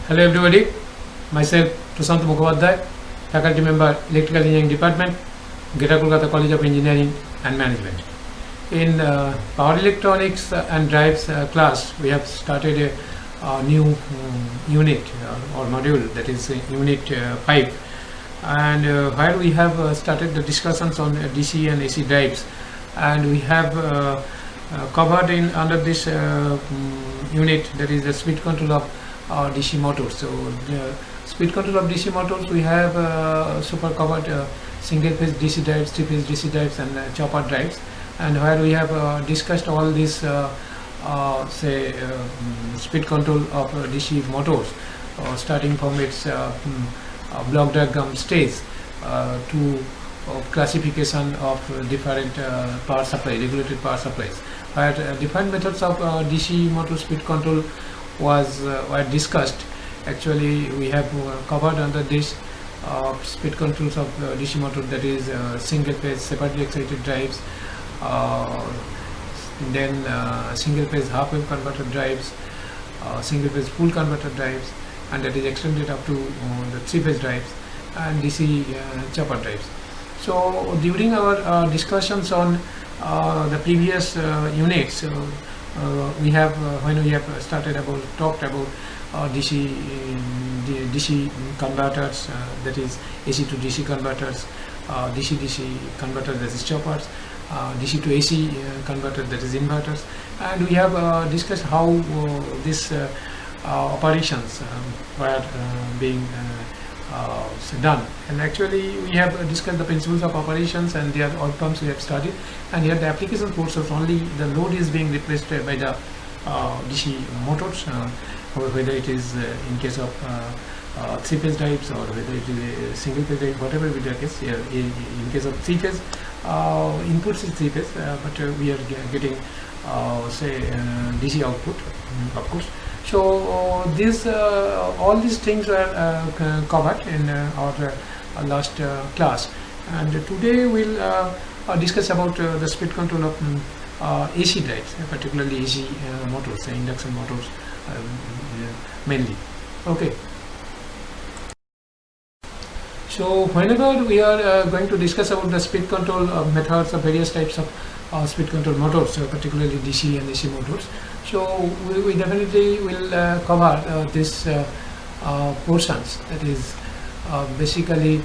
Hello everybody, myself Prashant Mukhopadhyay, faculty member Electrical Engineering Department, Greater Kolkata College of Engineering and Management. In Power Electronics and Drives class, we have started a new unit or module, that is Unit 5, and where we have started the discussions on DC and AC drives, and we have covered in under this unit, that is the speed control of DC motors. So speed control of DC motors, we have super covered single phase DC drives, three phase DC drives, and chopper drives, and where we have discussed all these speed control of DC motors, starting from its block diagram stage to classification of different power supply, regulated power supplies, where different methods of DC motor speed control were discussed. Actually, we have covered under this speed controls of DC motor, that is single phase separately excited drives, then single phase half wave converter drives, single phase full converter drives, and that is extended up to the three phase drives, and DC chopper drives. So during our discussions on the previous units, we have when we have talked about DC converters, that is AC to DC converters, DC converters, that is choppers, DC to AC converters, that is inverters, and we have discussed how these operations were being done. And actually we have discussed the principles of operations and their outcomes we have studied, and here the application portions only the load is being replaced by the DC motors, whether it is in case of three phase drives or whether it is a single phase drive, whatever be the case. In case of three phase, inputs is three phase, but we are getting DC output, of course. So this all these things were covered in our last class, and today we'll discuss about the speed control of AC drives, particularly AC motors, induction motors mainly. Okay. So whenever we are going to discuss about the speed control methods of various types of speed control motors, particularly DC and AC motors, so we definitely will cover this portions, that is basically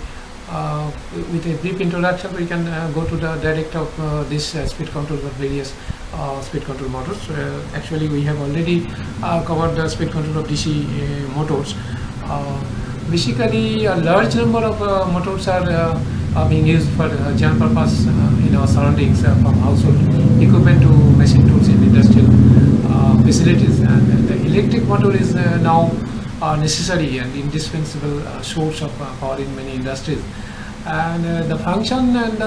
with a brief introduction we can go to the direct of this speed control of various speed control motors. Actually we have already covered the speed control of DC motors. Basically a large number of motors are being used for general purpose in our surroundings, from household equipment to machine tools in industrial facilities, and the electric motor is now necessary and indispensable source of power in many industries, and the function and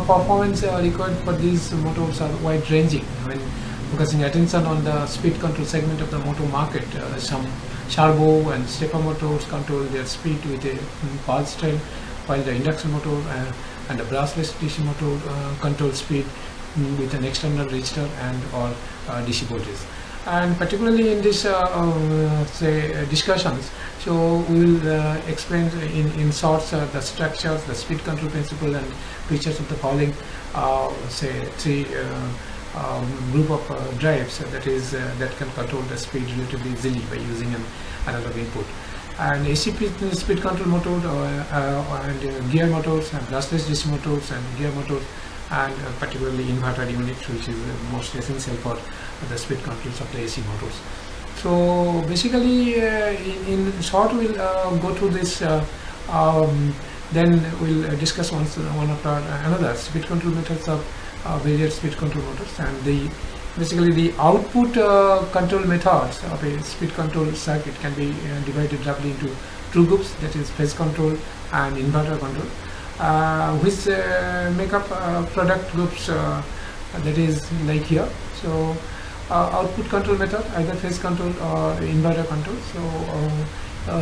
performance required for these motors are wide ranging. When focusing attention on the speed control segment of the motor market, some servo and stepper motors control their speed with a pulse trend, while the induction motor and the brushless DC motor control speed with an external register and or DC voltage. And particularly in this discussions, so we will explain in short the structures, the speed control principle, and features of the following three group of drives, that is that can control the speed relatively easily by using an analog input. And AC speed control motor and gear motors, and brushless DC motors and gear motors, and particularly inverter units, which is most essential for the speed controls of the AC motors. So basically in short we'll go through this, then we'll discuss one after another speed control methods of various speed control motors, and basically the output control methods of a speed control circuit can be divided roughly into two groups, that is phase control and inverter control, which make up product groups, that is like here. So output control method, either phase control or inverter control. So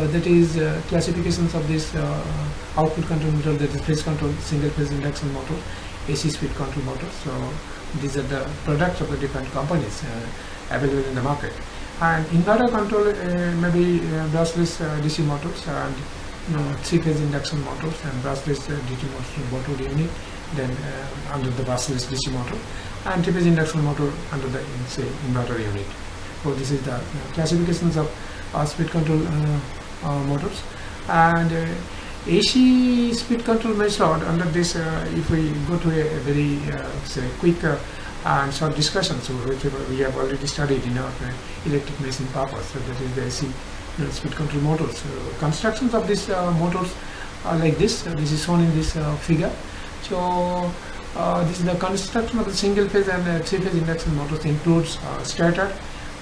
that is classifications of this output control method, that is phase control, single phase induction motor, AC speed control motor. So these are the products of the different companies available in the market. And inverter control maybe brushless DC motors and three-phase induction motors and brushless DC motor unit, then under the brushless DC motor, and three-phase induction motor under the say inverter unit. So this is the classifications of speed control motors. And AC speed control method under this, if we go to a very say quick and short discussion, so which we have already studied in our electric machine purpose, so that is the AC speed control motors. Constructions of these motors are like this. This is shown in this figure. So this is the construction of the single phase and three-phase induction motors. Includes starter,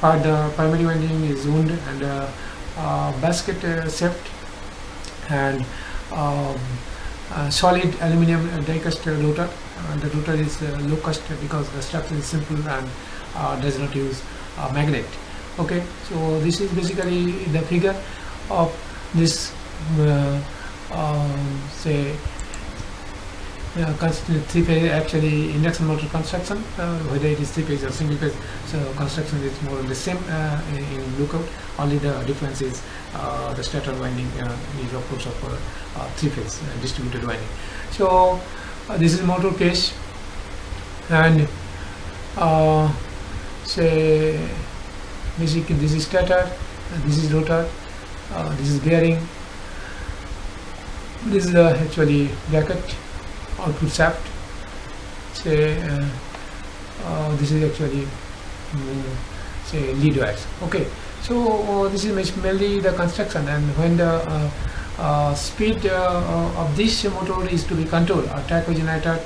where the primary winding is wound, and basket shaft, and solid aluminum die-cast rotor. The rotor is low cost because the structure is simple and does not use magnet. Okay, so this is basically the figure of this say three-phase actually induction motor construction, whether it is three-phase or single-phase. So construction is more or less same in lookout. Only the difference is the stator winding is of course of three-phase distributed winding. So this is motor case, and say basically this is stator, this is rotor, this is bearing, this is the actually bracket, output shaft, say this is actually say lead wires. Okay, so this is mainly the construction, and when the speed of this motor is to be controlled, a tachogenerator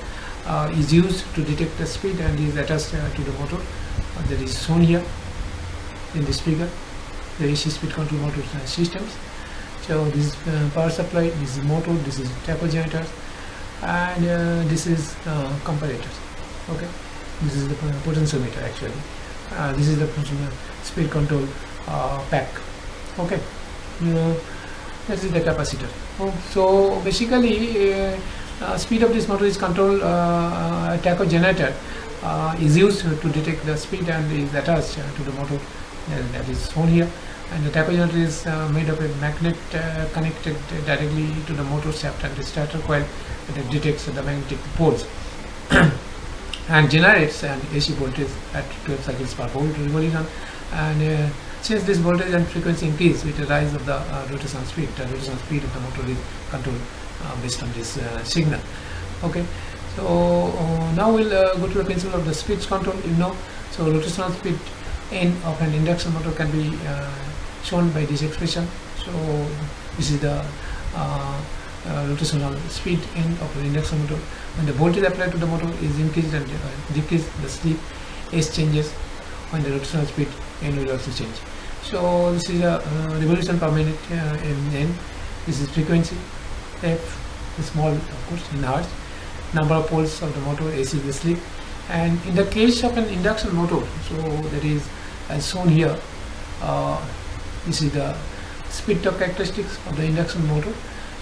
is used to detect the speed and is attached to the motor that is shown here in this figure, the AC speed control motor systems. So this is power supply, this is motor, this is tachogenerator, and this is comparators. Okay, this is the potentiometer actually. This is the speed control pack. Okay, this is the capacitor. So basically speed of this motor is controlled. Tachogenerator is used to detect the speed and is attached to the motor, that is shown here. And the tachogenerator is made of a magnet connected directly to the motor shaft and the starter coil that detects the magnetic poles and generates an AC voltage at 12 cycles per volt revolution. And since this voltage and frequency increase with the rise of the rotational speed, the rotational speed of the motor is controlled based on this signal. Okay, so now we'll go to the principle of the speed control. So rotational speed N of an induction motor can be shown by this expression. So this is the rotational speed N of an induction motor. When the voltage applied to the motor is increased and decreased, the slip S changes. When the rotational speed N will also change. So this is a revolution per minute in N. This is frequency F, the small of course in hertz. Number of poles of the motor, AC is the slip. And in the case of an induction motor, so that is as shown here, this is the speed torque characteristics of the induction motor.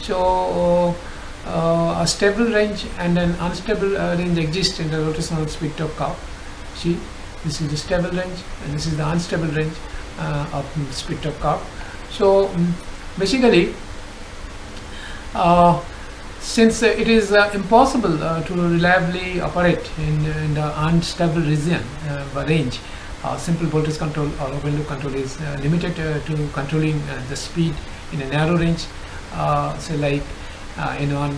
So a stable range and an unstable range exists in the rotational speed torque curve. See, this is the stable range and this is the unstable range of speed torque curve. So basically since it is impossible to reliably operate in the unstable region range, simple voltage control or open loop control is limited to controlling the speed in a narrow range, say like N1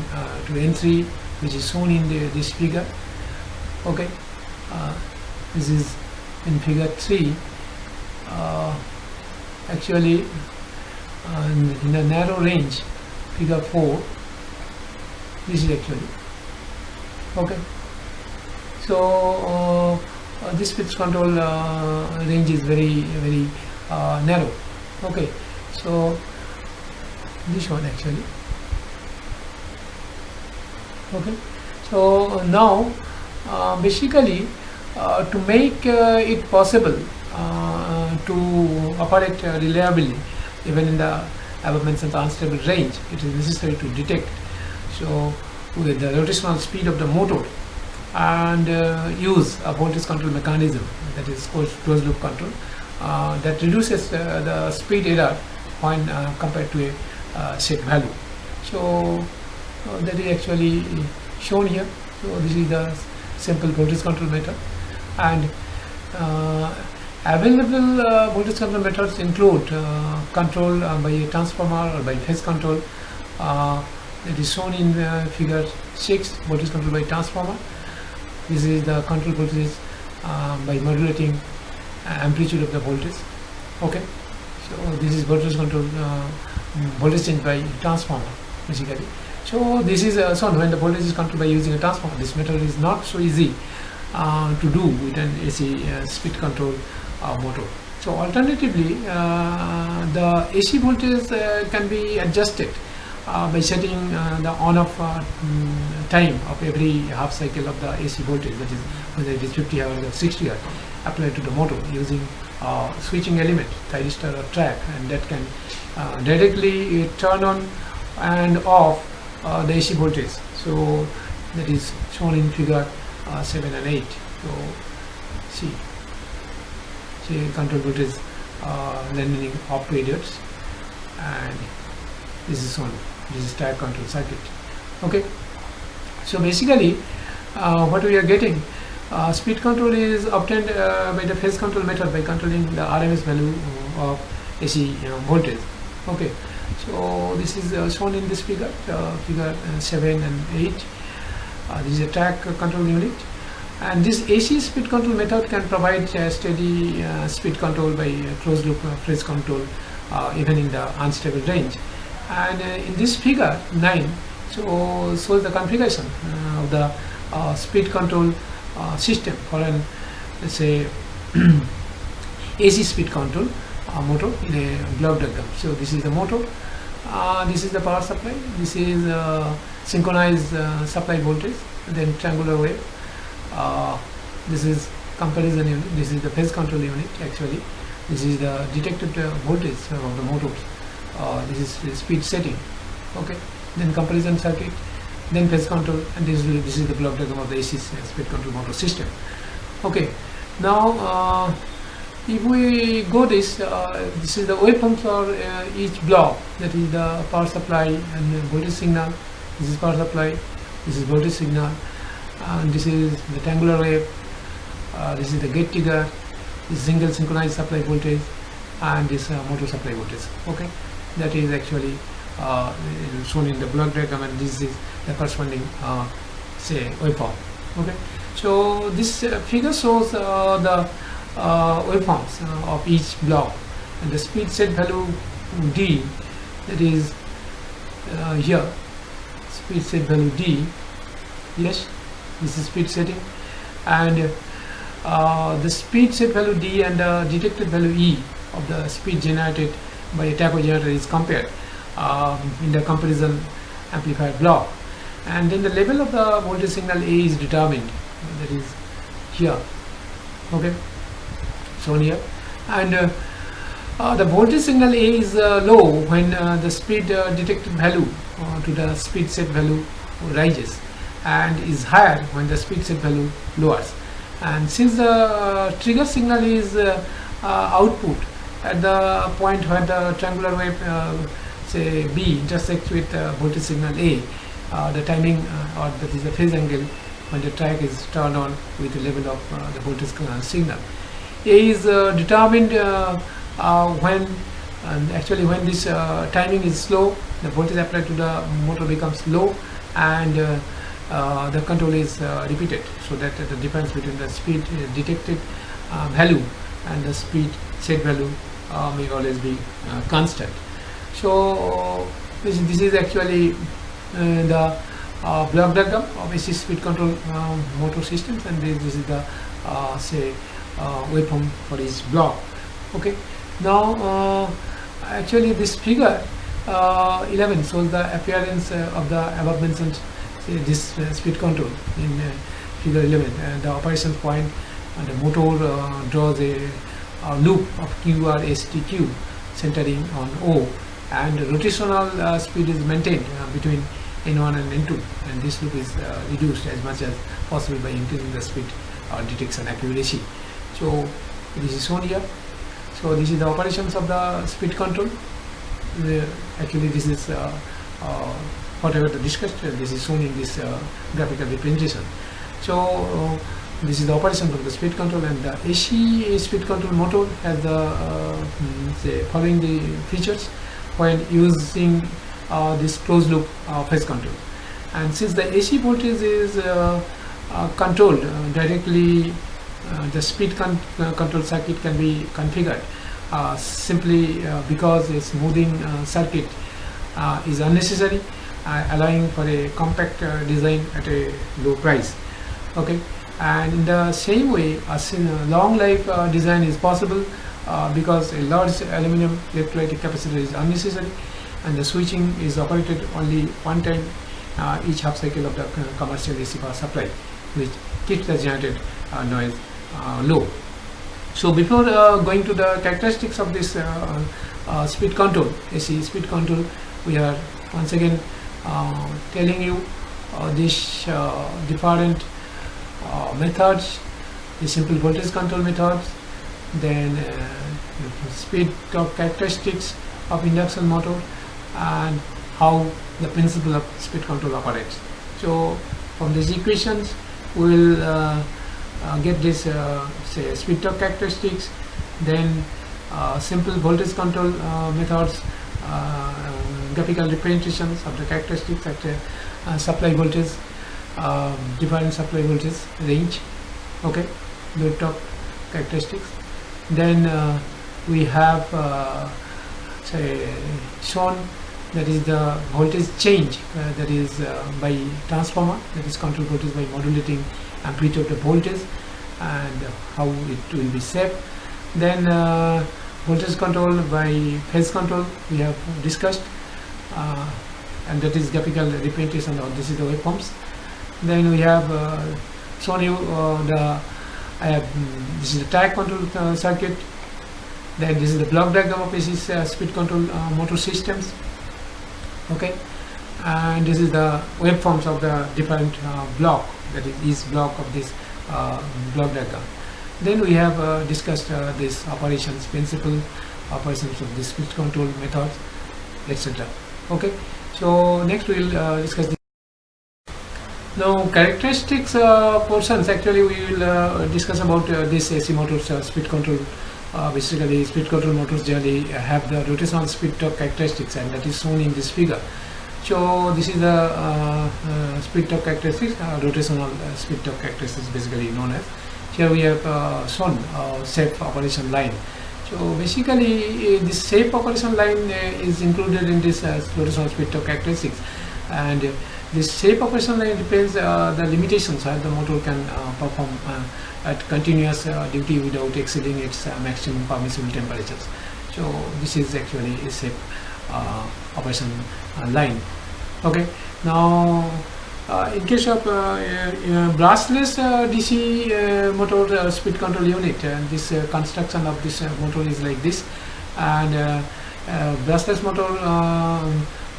to N3, which is shown in this figure. Okay, this is in figure 3. Actually in the narrow range, figure 4, this is actually okay. So this speed control range is very narrow. Okay, so this one actually. Okay, so now basically to make it possible to operate reliably even in the above mentioned unstable range, it is necessary to detect so with the rotational speed of the motor and use a voltage control mechanism, that is called closed loop control, that reduces the speed error when compared to a set value. So that is actually shown here. So this is the simple voltage control method, and available voltage control methods include control by a transformer or by phase control. It is shown in figure 6, voltage control by transformer. This is the control voltage by modulating amplitude of the voltage. Okay, so this is voltage control, voltage change by transformer basically. So this is shown when the voltage is controlled by using a transformer. This method is not so easy to do with an AC speed control motor. So alternatively, the AC voltage can be adjusted by setting the on-off time of every half cycle of the AC voltage, that is whether it is 50 Hz or 60 Hz, applied to the motor using switching element, thyristor or track, and that can directly turn on and off the AC voltage. So that is shown in figure 7 and 8. So see control voltage landing off periods, and this is shown. This is track control circuit. Okay, so basically what we are getting, speed control is obtained by the phase control method by controlling the RMS value of AC voltage. Okay, so this is shown in this figure, figure 7 and 8. This is a track control unit, and this AC speed control method can provide steady speed control by closed loop phase control even in the unstable range. And in this figure 9 shows the configuration of the speed control system for an, let's say, AC speed control motor in a block diagram. So this is the motor, this is the power supply, this is synchronized supply voltage, then triangular wave, this is comparison unit, this is the phase control unit actually, this is the detected voltage of the motors, this is the speed setting. Okay, then comparison circuit, then phase control, and this is the block diagram of the AC speed control motor system. Okay, now if we go this is the waveform for each block, that is the power supply and voltage signal. This is power supply, this is voltage signal, and this is the triangular wave, this is the gate trigger, this is single synchronized supply voltage, and this motor supply voltage. Okay, that is actually shown in the block diagram, and this is the corresponding say waveform. Okay, so this figure shows the waveforms of each block, and the speed set value D, that is here, speed set value D. Yes, this is speed setting, and the speed set value D and the detected value E of the speed generated by a tacho generator is compared in the comparison amplifier block, and then the level of the voltage signal A is determined, that is here. Okay, shown here, and the voltage signal A is low when the speed detected value to the speed set value rises, and is higher when the speed set value lowers. And since the trigger signal is output at the point where the triangular wave say B intersects with voltage signal A, the timing or that is the phase angle when the track is turned on with the level of the voltage signal A is determined when actually when this timing is slow, the voltage applied to the motor becomes low, and the control is repeated, so that the difference between the speed detected value and the speed set value may always be constant. So this is actually the block diagram of AC speed control motor systems, and this is the say waveform for each block. Okay, now actually this figure 11 shows the appearance of the above mentioned this speed control in figure 11. The operation point, and the motor draws a loop of QRSTQ centering on O, and rotational speed is maintained between N1 and N2, and this loop is reduced as much as possible by increasing the speed detection accuracy. So this is shown here. So this is the operations of the speed control. Actually this is whatever the discussed, this is shown in this graphical representation. So this is the operation of the speed control, and the AC speed control motor has the following the features when using this closed loop phase control. And since the AC voltage is controlled directly, the speed control circuit can be configured simply because a smoothing circuit is unnecessary, allowing for a compact design at a low price. Okay, and in the same way, a long life design is possible because a large aluminum electrolytic capacitor is unnecessary, and the switching is operated only one time each half cycle of the commercial AC power supply, which keeps the generated noise low. So before going to the characteristics of this speed control, AC speed control, we are once again telling you these different methods, the simple voltage control methods, then speed torque characteristics of induction motor, and how the principle of speed control operates. So from these equations we will get this say speed torque characteristics, then simple voltage control methods, graphical representations of the characteristics at supply voltage, different supply voltage range, okay, load torque characteristics. Then we have say shown that is the voltage change that is by transformer, that is control voltage by modulating amplitude of the voltage, and how it will be set. Then voltage control by phase control we have discussed, and that is graphical representation of this is the waveforms. Then we have shown you this is the track control circuit. Then this is the block diagram of AC speed control motor systems. Okay, and this is the waveforms of the different block, that is each block of this block diagram. Then we have discussed this operations principle, operations of this speed control methods, etc. Okay, so next we will discuss this. Now characteristics portions, actually we will discuss about this AC motors speed control. Basically speed control motors generally have the rotational speed torque characteristics, and that is shown in this figure. So this is the speed torque characteristics, rotational speed torque characteristics basically known as. Here we have shown safe operation line. So basically this safe operation line is included in this rotational speed torque characteristics, and this safe operation line depends the limitations how the motor can perform at continuous duty without exceeding its maximum permissible temperatures. So this is actually a safe operation line. Okay, now in case of brushless DC motor speed control unit, this construction of this motor is like this, and brushless motor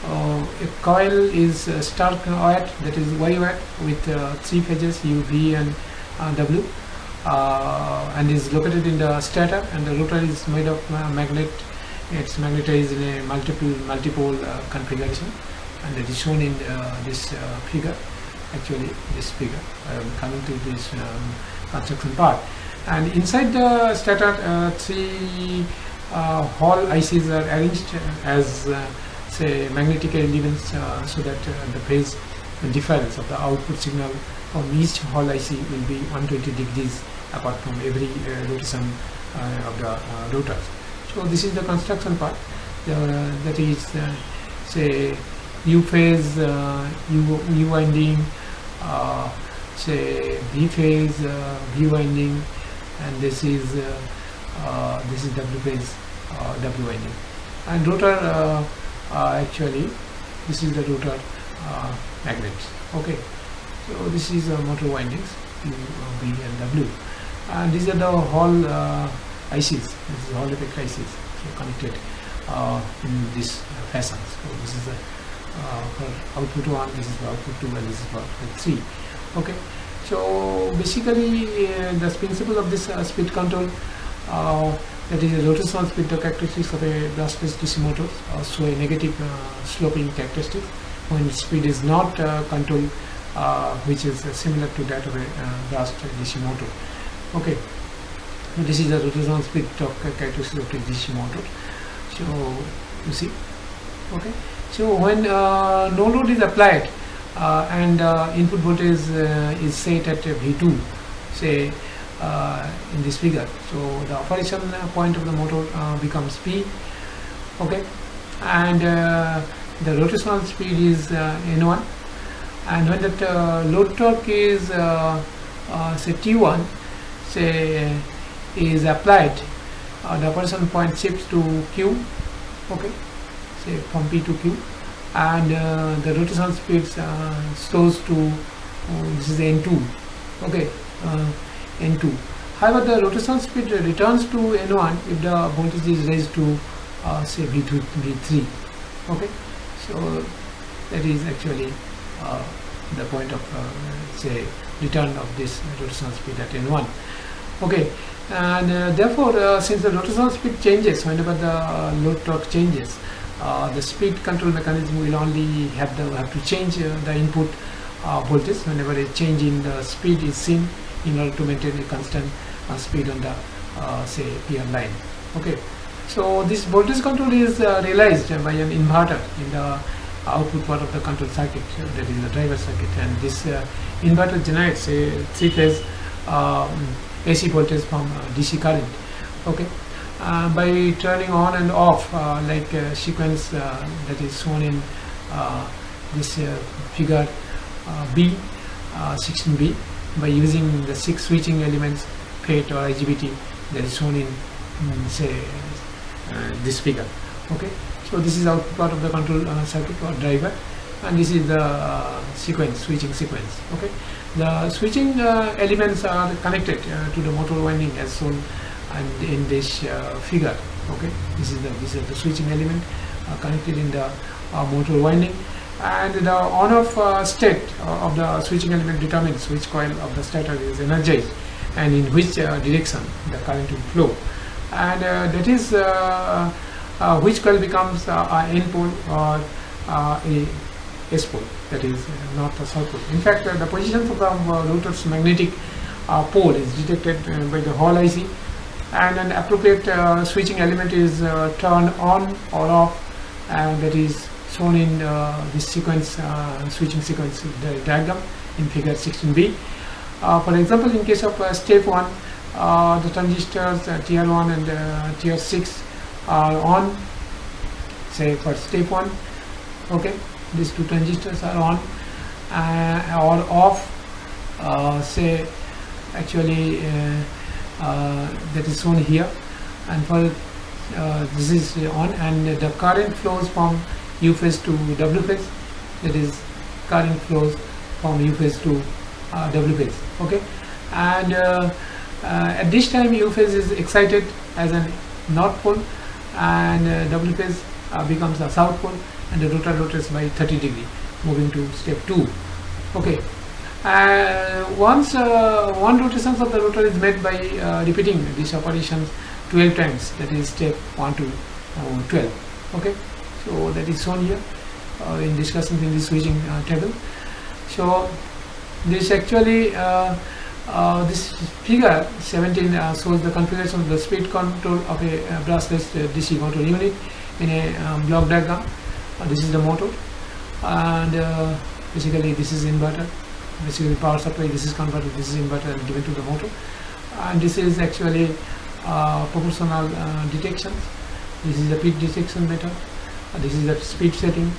a coil is stark wire, that is Y wire, with 3 phases U, V and W, and is located in the stator, and the rotor is made of magnet. It's magnetized in a multiple configuration, and it is shown in this figure. Actually this figure, coming to this construction part, and inside the stator 3 Hall ICs are arranged as say magnetic elements, so that the phase difference of the output signal from each Hall IC will be 120 degrees apart from every rotation of the rotors. So this is the construction part, that is say U phase, U winding, say V phase, V winding, and this is W phase, W winding, and rotor actually this is the rotor magnets. Okay, so this is motor windings U, V and W, and these are the Hall ICs. This is Hall effect ICs, so connected in this fashion. So this is the for output 1, this is for output 2, and this is for output 3. Okay, so basically the principle of this speed control, that is a rotational speed torque characteristics of a brushless DC motor, show a negative sloping characteristic when speed is not controlled, which is similar to that of a brushed DC motor. Okay, so this is the rotational speed torque characteristic of the DC motor. So you see, okay. So when no load is applied and input voltage is set at V2, say in this figure, so the operation point of the motor becomes P, okay, and the rotational speed is N1, and when that load torque is say T1, say is applied, the operation point shifts to Q, okay, say from P to Q, and the rotational speed slows to this is N2, okay, N2. However, the rotational speed returns to N1 if the voltage is raised to say V2, V3, okay. So that is actually the point of say return of this rotational speed at N1, okay. And therefore, since the rotational speed changes whenever the load torque changes, the speed control mechanism will only have to change the input voltage whenever a change in the speed is seen in order to maintain a constant speed on the say PR line, okay. So this voltage control is realized by an inverter in the output part of the control circuit, that is the driver circuit, and this inverter generates a three-phase AC voltage from DC current, okay, by turning on and off like sequence that is shown in this figure B, 16B, by using the 6 switching elements FET or IGBT that is shown in say this figure, okay. So this is output part of the control circuit or driver, and this is the switching sequence, okay. The switching elements are connected to the motor winding as shown and in this figure, okay. This is the switching element connected in the motor winding, and the on-off state of the switching element determines which coil of the stator is energized and in which direction the current will flow, and that is which coil becomes N pole or a S pole, that is north or south pole. In fact, the positions of the rotor's magnetic pole is detected by the Hall IC, and an appropriate switching element is turned on or off, and that is shown in this sequence switching sequence diagram in figure 16B. For example, in case of step 1, the transistors TR1 and TR6 are on, say for step 1, okay. These two transistors are on or off, say actually that is shown here, and for this is on, and the current flows from U phase to W phase, that is current flows from U phase to W phase, okay. And at this time U phase is excited as a north pole, and W phase becomes a south pole, and the rotor rotates by 30 degree, moving to step 2, okay. Once one rotation of the rotor is made by repeating these operations 12 times, that is step 1 to 12, okay. So that is shown here in discussing in this switching table. So this actually this figure 17 shows the configuration of the speed control of a brushless DC motor unit in a block diagram. This is the motor, and basically this is inverter, basically power supply, this is converter, this is inverter and given to the motor, and this is actually proportional detection. This is the peak detection method, this is the speed setting,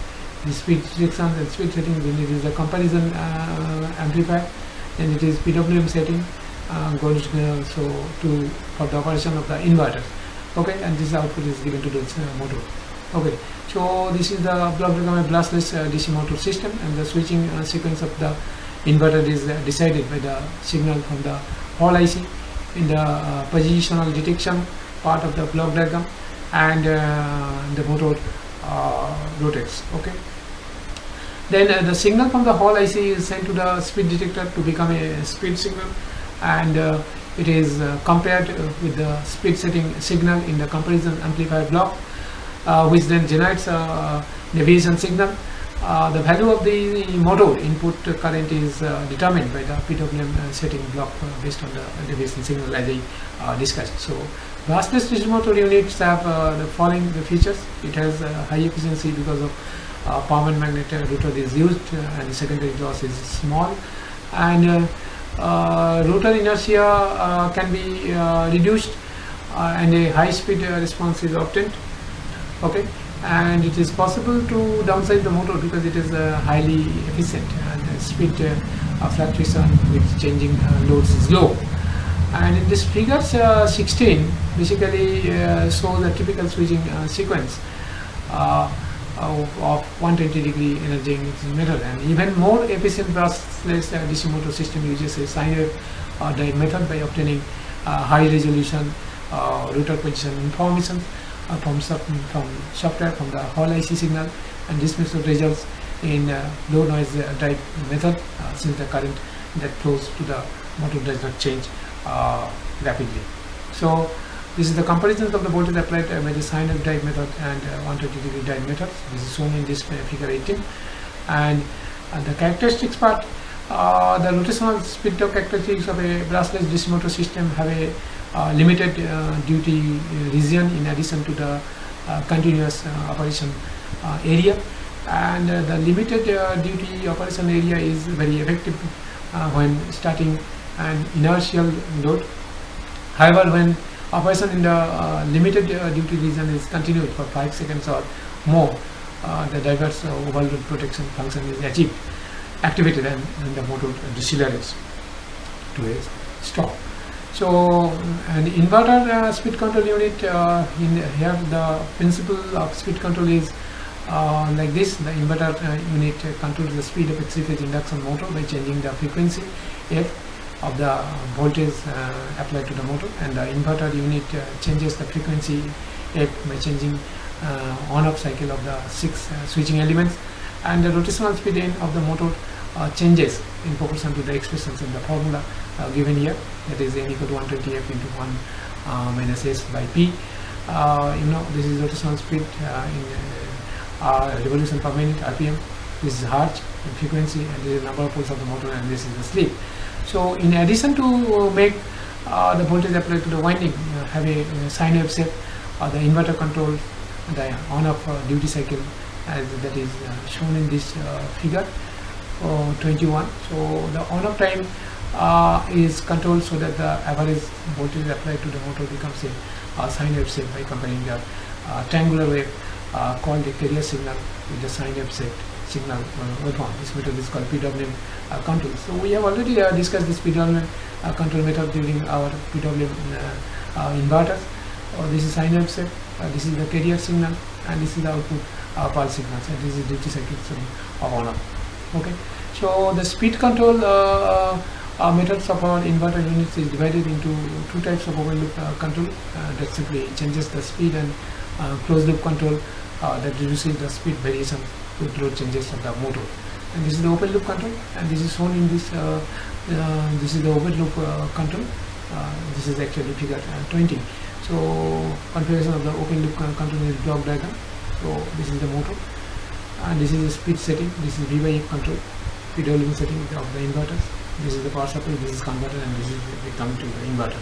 the speed detection and speed setting, then it is the comparison amplifier, then it is PWM setting goes for the operation of the inverter, okay, and this output is given to the motor, okay. So this is the block diagram of brushless DC motor system, and the switching sequence of the inverter is decided by the signal from the Hall IC in the positional detection part of the block diagram, and the motor rotates, okay. Then the signal from the Hall IC is sent to the speed detector to become a speed signal, and It is compared with the speed setting signal in the comparison amplifier block, which then generates a deviation signal. The value of the motor input current is determined by the PWM setting block based on the deviation signal, as I discussed. So brushless DC motor units have the following features. It has high efficiency because of permanent magnet rotor is used, and the secondary loss is small, and rotor inertia can be reduced, and a high speed response is obtained. Okay, and it is possible to downsize the motor because it is highly efficient, and the speed fluctuation with changing loads is low. And in this figure 16 basically shows a typical switching sequence of 120-degree energy method, and even more efficient brushless DC motor system uses a sine wave drive method by obtaining high resolution rotor position information from software from the whole IC signal, and this method results in low noise drive method since the current that flows to the motor does not change rapidly. So this is the comparisons of the voltage applied by the sine wave drive method and 120-degree drive method. This is shown in this figure 18. And the characteristics part, the rotational speed torque characteristics of a brushless DC motor system have a limited duty region in addition to the continuous operation area, and the limited duty operation area is very effective when starting an inertial load. However, when operation in the limited duty region is continued for 5 seconds or more, the diverse overload protection function is activated, and the motor decelerates to a stop. So an inverter speed control unit, here the principle of speed control is like this. The inverter unit controls the speed of a three-phase induction motor by changing the frequency F of the voltage applied to the motor, and the inverter unit changes the frequency F by changing on-off cycle of the 6 switching elements, and the rotational speed N of the motor changes in proportion to the expressions in the formula given here, that is N equal to 120 F into 1 minus S by P. This is rotational speed in revolution per minute, RPM. This is hertz in frequency, and this is number of poles of the motor, and this is the slip. So in addition to make the voltage applied to the winding have a sine wave shape, the inverter controls the on-off duty cycle, as that is shown in this figure 21. So the on-off time is controlled so that the average voltage applied to the motor becomes a sine wave shape by comparing the triangular wave called the carrier signal with the sine wave shape signal waveform. This method is called PWM control. So we have already discussed this PWM control method during our PWM inverters. This is sine wave shape, this is the carrier signal, and this is the output pulse signal, and this is duty cycle of on-off. Okay, so the speed control methods of our inverter units is divided into two types of open loop control that simply changes the speed, and closed loop control that reduces the speed variation with load changes of the motor. And this is the open loop control, and this is shown in this. This is the open loop control. This is actually figure 20. So configuration of the open loop control is block diagram. So this is the motor, and this is the speed setting. This is V by F control, PWM setting of the inverters. This is the power supply, this is converter, and this is coming to the inverter.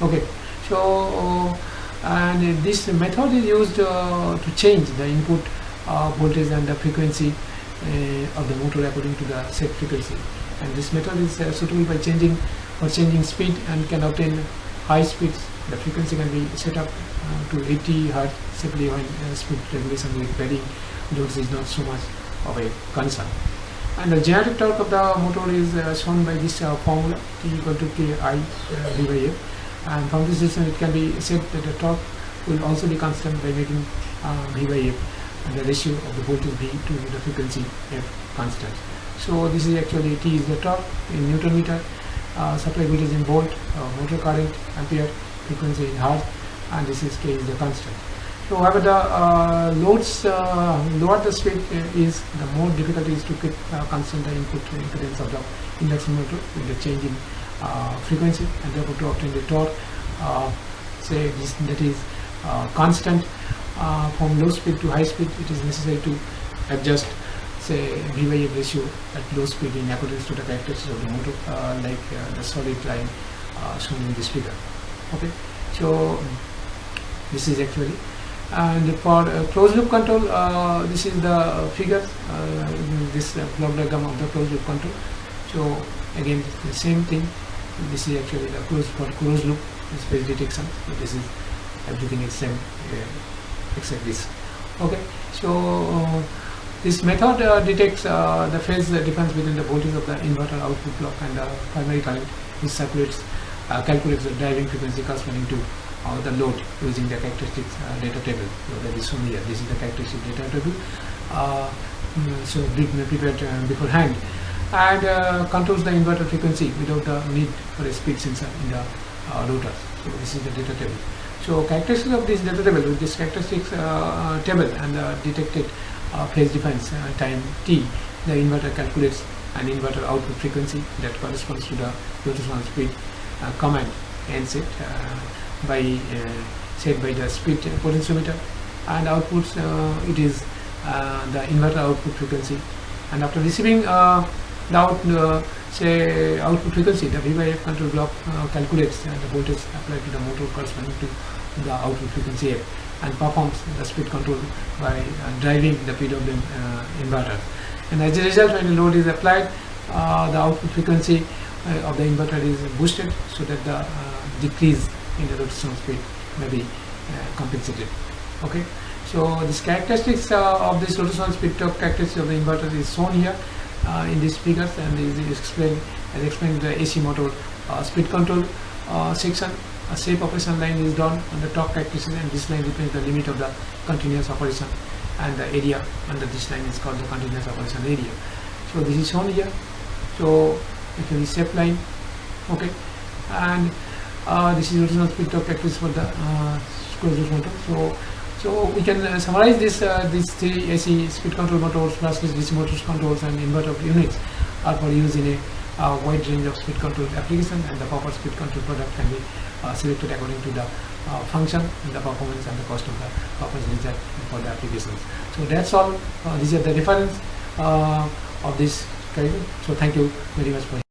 Okay, so and this method is used to change the input voltage and the frequency of the motor according to the set frequency. And this method is suitable by changing speed and can obtain high speeds. The frequency can be set up to 80 Hz simply when speed regulation with varying loads is not so much of a concern. And the generated torque of the motor is shown by this formula, T equal to Ki V by F. And from this system it can be said that the torque will also be constant by making V by F and the ratio of the voltage V to the frequency F constant. So this is actually T is the torque in Newton meter, supply voltage in volt, motor current ampere, frequency in hertz, and this is K is the constant. So however the loads lower the speed is, the more difficult it is to keep constant the input impedance of the induction motor with the change in frequency, and therefore to obtain the torque, say this, that is constant. From low speed to high speed, it is necessary to adjust, say, V by F ratio at low speed in accordance to the characteristics of the motor, like the solid line shown in this figure. Okay, so this is actually, and for closed loop control, this is the figure, this block diagram of the closed loop control. So again, the same thing. This is actually the closed loop phase detection. So this is everything is same, except this. Okay, so this method detects the phase difference between the voltage of the inverter output block and the primary current, which calculates the driving frequency corresponding to the load using the characteristics data table. So that is shown here. This is the characteristic data table. So prepared beforehand, and controls the inverter frequency without the need for a speed sensor in the rotor. So this is the data table. So characteristics of this data table, with this characteristics table and the detected phase difference time t, the inverter calculates an inverter output frequency that corresponds to the rotational speed command and set by the speed potentiometer, and outputs it is the inverter output frequency. And after receiving the output frequency, the V by F control block calculates the voltage applied to the motor corresponding to the output frequency F, and performs the speed control by driving the PWM inverter. And as a result, when the load is applied, the output frequency of the inverter is boosted, so that the decrease in the rotational speed may be compensated. Okay, so this characteristics of this rotational speed torque characteristics of the inverter is shown here in these figures, and is explained the AC motor speed control section. A safe operation line is drawn on the torque characteristics, and this line represents the limit of the continuous operation, and the area under this line is called the continuous operation area. So this is shown here. So actually safe line. Okay, and this is rotational speed torque characteristics for the closed loop motor. So we can summarize this. These three AC speed control motors, brushless DC motors controls, and inverter units are for use in a wide range of speed control applications, and the proper speed control product can be selected according to the function, and the performance, and the cost of the purpose desired for the applications. So that's all. These are the reference of this curriculum. So thank you very much for